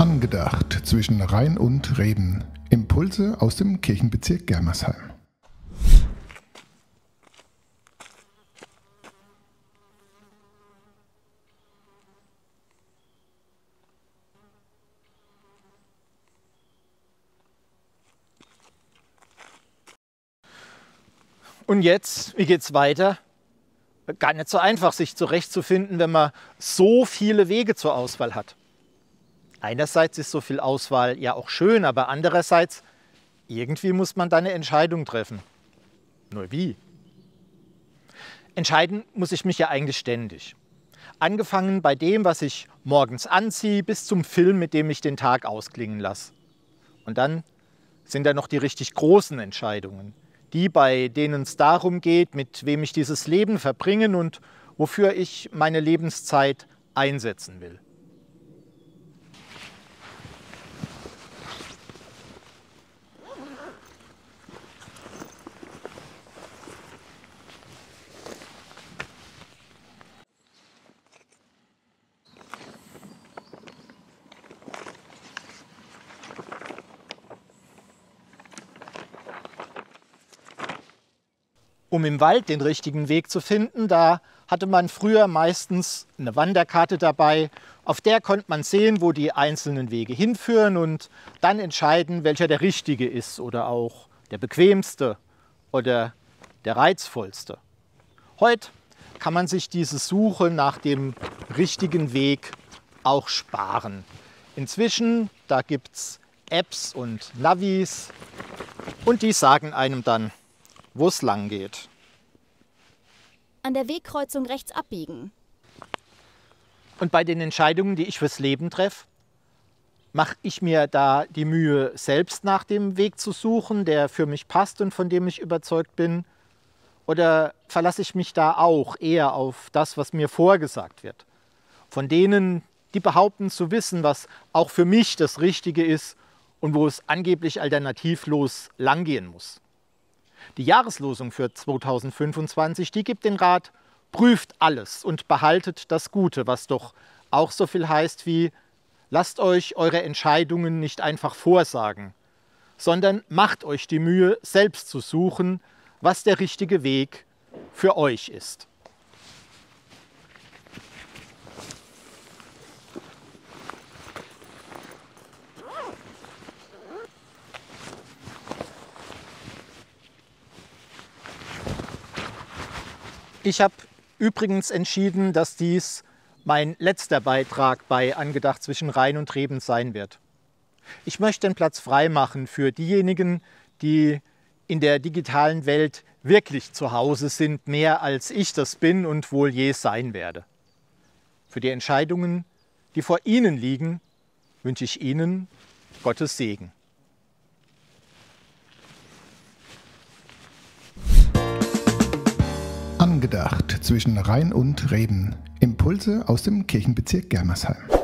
Angedacht zwischen Rhein und Reben. Impulse aus dem Kirchenbezirk Germersheim. Und jetzt, wie geht's weiter? Gar nicht so einfach, sich zurechtzufinden, wenn man so viele Wege zur Auswahl hat. Einerseits ist so viel Auswahl ja auch schön, aber andererseits, irgendwie muss man da eine Entscheidung treffen. Nur wie? Entscheiden muss ich mich ja eigentlich ständig. Angefangen bei dem, was ich morgens anziehe, bis zum Film, mit dem ich den Tag ausklingen lasse. Und dann sind da noch die richtig großen Entscheidungen. Die, bei denen es darum geht, mit wem ich dieses Leben verbringen und wofür ich meine Lebenszeit einsetzen will. Um im Wald den richtigen Weg zu finden, da hatte man früher meistens eine Wanderkarte dabei. Auf der konnte man sehen, wo die einzelnen Wege hinführen und dann entscheiden, welcher der richtige ist oder auch der bequemste oder der reizvollste. Heute kann man sich diese Suche nach dem richtigen Weg auch sparen. Inzwischen, da gibt es Apps und Navis und die sagen einem dann, wo es lang geht. An der Wegkreuzung rechts abbiegen. Und bei den Entscheidungen, die ich fürs Leben treffe, mache ich mir da die Mühe, selbst nach dem Weg zu suchen, der für mich passt und von dem ich überzeugt bin? Oder verlasse ich mich da auch eher auf das, was mir vorgesagt wird? Von denen, die behaupten zu wissen, was auch für mich das Richtige ist und wo es angeblich alternativlos langgehen muss. Die Jahreslosung für 2025, die gibt den Rat, prüft alles und behaltet das Gute, was doch auch so viel heißt wie, lasst euch eure Entscheidungen nicht einfach vorsagen, sondern macht euch die Mühe, selbst zu suchen, was der richtige Weg für euch ist. Ich habe übrigens entschieden, dass dies mein letzter Beitrag bei Angedacht zwischen Rhein und Reben sein wird. Ich möchte den Platz freimachen für diejenigen, die in der digitalen Welt wirklich zu Hause sind, mehr als ich das bin und wohl je sein werde. Für die Entscheidungen, die vor Ihnen liegen, wünsche ich Ihnen Gottes Segen. Angedacht zwischen Rhein und Reben. Impulse aus dem Kirchenbezirk Germersheim.